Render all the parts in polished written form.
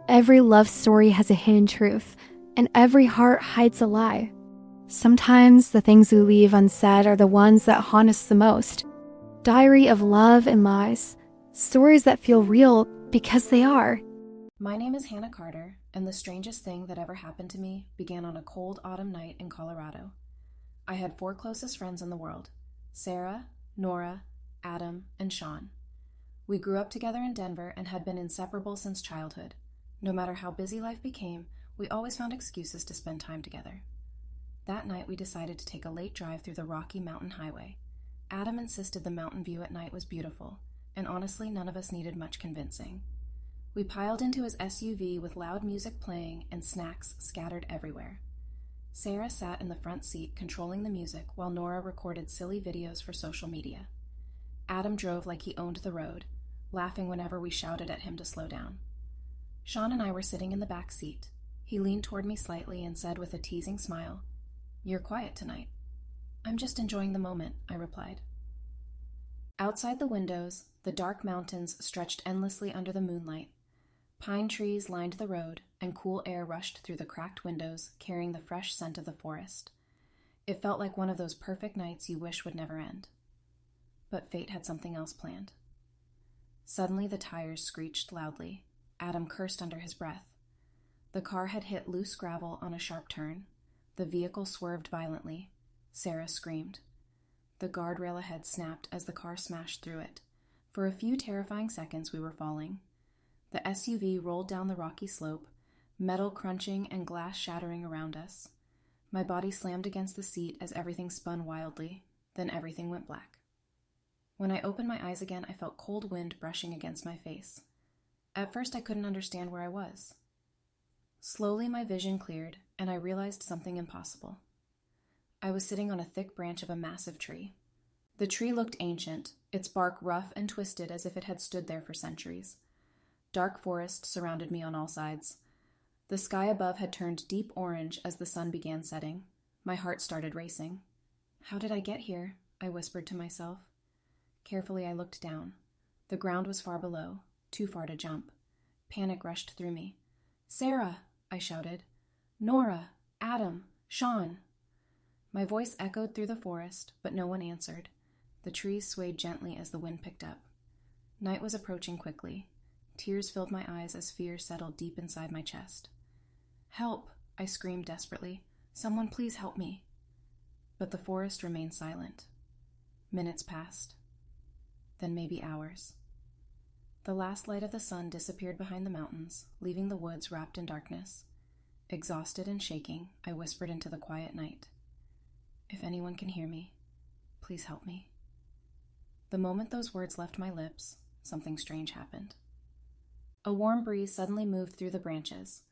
Every love story has a hidden truth, and every heart hides a lie. Sometimes the things we leave unsaid are the ones that haunt us the most. Diary of love and lies. Stories that feel real because they are. My name is Hannah Carter, and the strangest thing that ever happened to me began on a cold autumn night in Colorado. I had 4 closest friends in the world: Sarah, Nora, Adam, and Sean. We grew up together in Denver and had been inseparable since childhood. No matter how busy life became, we always found excuses to spend time together. That night, we decided to take a late drive through the Rocky Mountain Highway. Adam insisted the mountain view at night was beautiful, and honestly, none of us needed much convincing. We piled into his SUV with loud music playing and snacks scattered everywhere. Sarah sat in the front seat controlling the music while Nora recorded silly videos for social media. Adam drove like he owned the road, laughing whenever we shouted at him to slow down. Sean and I were sitting in the back seat. He leaned toward me slightly and said with a teasing smile, "You're quiet tonight." "I'm just enjoying the moment," I replied. Outside the windows, the dark mountains stretched endlessly under the moonlight. Pine trees lined the road, and cool air rushed through the cracked windows, carrying the fresh scent of the forest. It felt like one of those perfect nights you wish would never end. But fate had something else planned. Suddenly, the tires screeched loudly. Adam cursed under his breath. The car had hit loose gravel on a sharp turn. The vehicle swerved violently. Sarah screamed. The guardrail ahead snapped as the car smashed through it. For a few terrifying seconds, we were falling. The SUV rolled down the rocky slope, metal crunching and glass shattering around us. My body slammed against the seat as everything spun wildly. Then everything went black. When I opened my eyes again, I felt cold wind brushing against my face. At first, I couldn't understand where I was. Slowly, my vision cleared, and I realized something impossible. I was sitting on a thick branch of a massive tree. The tree looked ancient, its bark rough and twisted as if it had stood there for centuries. Dark forest surrounded me on all sides. The sky above had turned deep orange as the sun began setting. My heart started racing. "How did I get here?" I whispered to myself. Carefully, I looked down. The ground was far below, too far to jump. Panic rushed through me. "Sarah!" I shouted. "Nora! Adam! Sean!" My voice echoed through the forest, but no one answered. The trees swayed gently as the wind picked up. Night was approaching quickly. Tears filled my eyes as fear settled deep inside my chest. "Help!" I screamed desperately. "Someone please help me!" But the forest remained silent. Minutes passed. Then maybe hours. The last light of the sun disappeared behind the mountains, leaving the woods wrapped in darkness. Exhausted and shaking, I whispered into the quiet night, "If anyone can hear me, please help me." The moment those words left my lips, something strange happened. A warm breeze suddenly moved through the branches.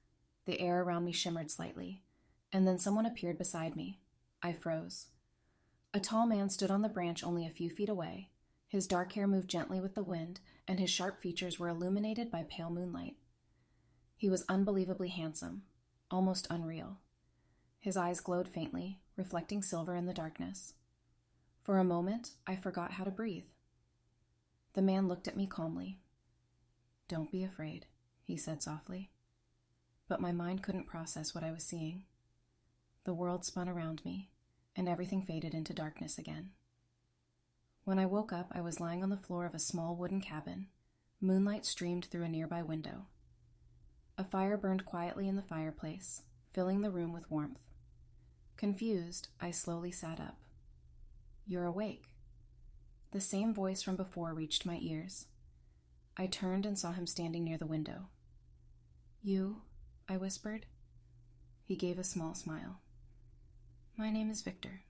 The air around me shimmered slightly, and then someone appeared beside me. I froze. A tall man stood on the branch only a few feet away. His dark hair moved gently with the wind, and his sharp features were illuminated by pale moonlight. He was unbelievably handsome, almost unreal. His eyes glowed faintly, reflecting silver in the darkness. For a moment, I forgot how to breathe. The man looked at me calmly. "Don't be afraid," he said softly. But my mind couldn't process what I was seeing. The world spun around me, and everything faded into darkness again. When I woke up, I was lying on the floor of a small wooden cabin. Moonlight streamed through a nearby window. A fire burned quietly in the fireplace, filling the room with warmth. Confused, I slowly sat up. "You're awake." The same voice from before reached my ears. I turned and saw him standing near the window. "You?" I whispered. He gave a small smile. "My name is Victor."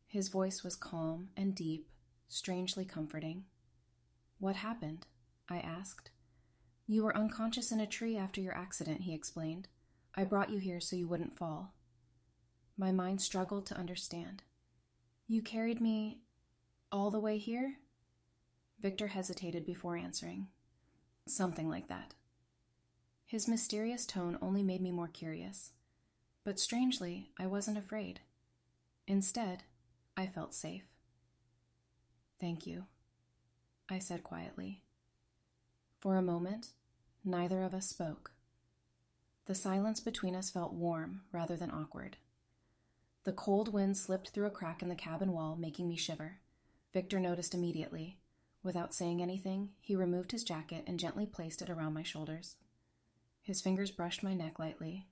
His voice was calm and deep, strangely comforting. "What happened?" I asked. "You were unconscious in a tree after your accident," he explained. "I brought you here so you wouldn't fall." My mind struggled to understand. "You carried me all the way here?" Victor hesitated before answering. "Something like that." His mysterious tone only made me more curious. But strangely, I wasn't afraid. Instead, I felt safe. "Thank you," I said quietly. For a moment, neither of us spoke. The silence between us felt warm rather than awkward. The cold wind slipped through a crack in the cabin wall, making me shiver. Victor noticed immediately. Without saying anything, he removed his jacket and gently placed it around my shoulders. His fingers brushed my neck lightly.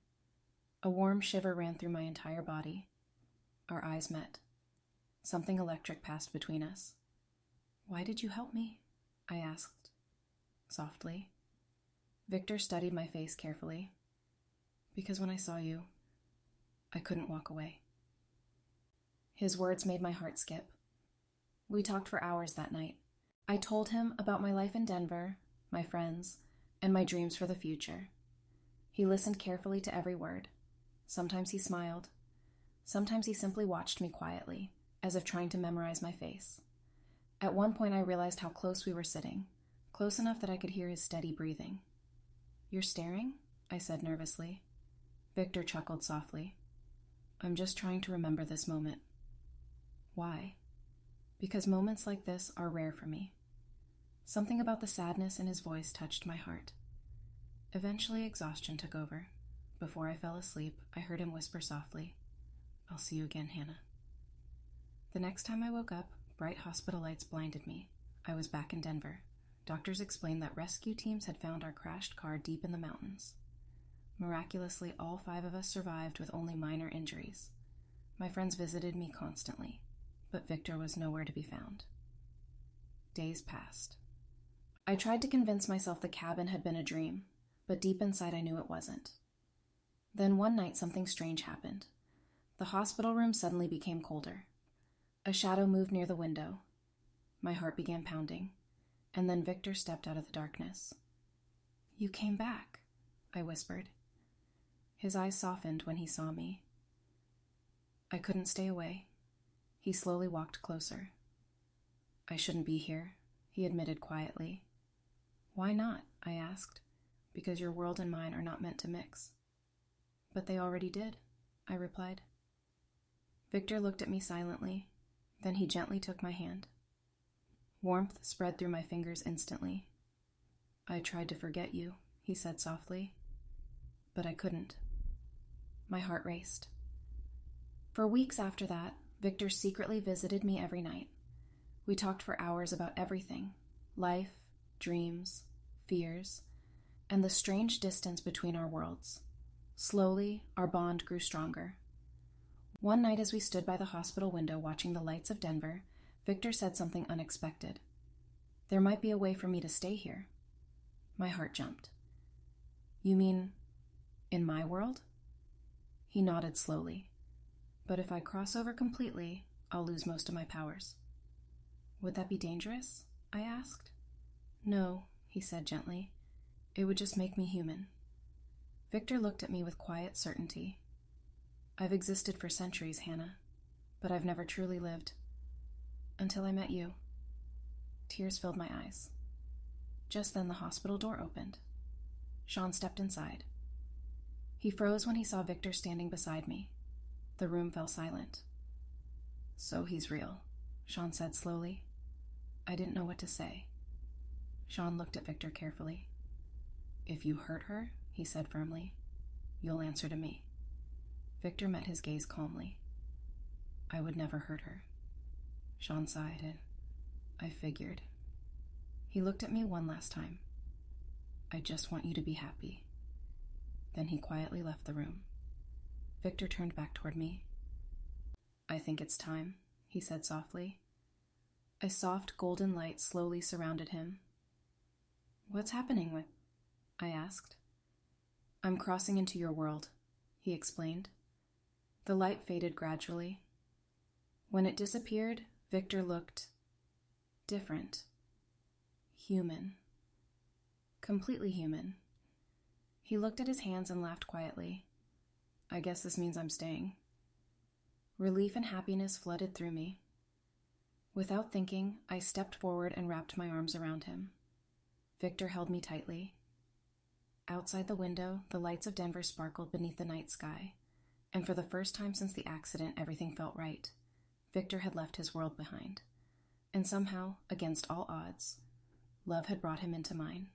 A warm shiver ran through my entire body. Our eyes met. Something electric passed between us. "Why did you help me?" I asked, softly. Victor studied my face carefully. "Because when I saw you, I couldn't walk away." His words made my heart skip. We talked for hours that night. I told him about my life in Denver, my friends, and my dreams for the future. He listened carefully to every word. Sometimes he smiled. Sometimes he simply watched me quietly, as if trying to memorize my face. At one point I realized how close we were sitting, close enough that I could hear his steady breathing. "You're staring?" I said nervously. Victor chuckled softly. "I'm just trying to remember this moment." "Why?" "Because moments like this are rare for me." Something about the sadness in his voice touched my heart. Eventually, exhaustion took over. Before I fell asleep, I heard him whisper softly, "I'll see you again, Hannah." The next time I woke up, bright hospital lights blinded me. I was back in Denver. Doctors explained that rescue teams had found our crashed car deep in the mountains. Miraculously, all 5 of us survived with only minor injuries. My friends visited me constantly, but Victor was nowhere to be found. Days passed. I tried to convince myself the cabin had been a dream, but deep inside I knew it wasn't. Then one night something strange happened. The hospital room suddenly became colder. A shadow moved near the window. My heart began pounding, and then Victor stepped out of the darkness. "You came back," I whispered. His eyes softened when he saw me. I couldn't stay away. He slowly walked closer. "I shouldn't be here," he admitted quietly. "Why not?" I asked. "Because your world and mine are not meant to mix." "But they already did," I replied. Victor looked at me silently. Then he gently took my hand. Warmth spread through my fingers instantly. "I tried to forget you," he said softly, "but I couldn't." My heart raced. For weeks after that, Victor secretly visited me every night. We talked for hours about everything: life, dreams, fears, and the strange distance between our worlds. Slowly, our bond grew stronger. One night as we stood by the hospital window watching the lights of Denver, Victor said something unexpected. "There might be a way for me to stay here." My heart jumped. "You mean, in my world?" He nodded slowly. "But if I cross over completely, I'll lose most of my powers." "Would that be dangerous?" I asked. "No," he said gently. "It would just make me human." Victor looked at me with quiet certainty. "I've existed for centuries, Hannah, but I've never truly lived. Until I met you." Tears filled my eyes. Just then the hospital door opened. Sean stepped inside. He froze when he saw Victor standing beside me. The room fell silent. "So he's real," Sean said slowly. I didn't know what to say. Sean looked at Victor carefully. "If you hurt her," he said firmly, "you'll answer to me." Victor met his gaze calmly. "I would never hurt her." Sean sighed and I figured. He looked at me one last time. "I just want you to be happy." Then he quietly left the room. Victor turned back toward me. "I think it's time," he said softly. A soft golden light slowly surrounded him. "What's happening with?" I asked. "I'm crossing into your world," he explained. The light faded gradually. When it disappeared, Victor looked different. Human. Completely human. He looked at his hands and laughed quietly. "I guess this means I'm staying." Relief and happiness flooded through me. Without thinking, I stepped forward and wrapped my arms around him. Victor held me tightly. Outside the window, the lights of Denver sparkled beneath the night sky, and for the first time since the accident, everything felt right. Victor had left his world behind, and somehow, against all odds, love had brought him into mine.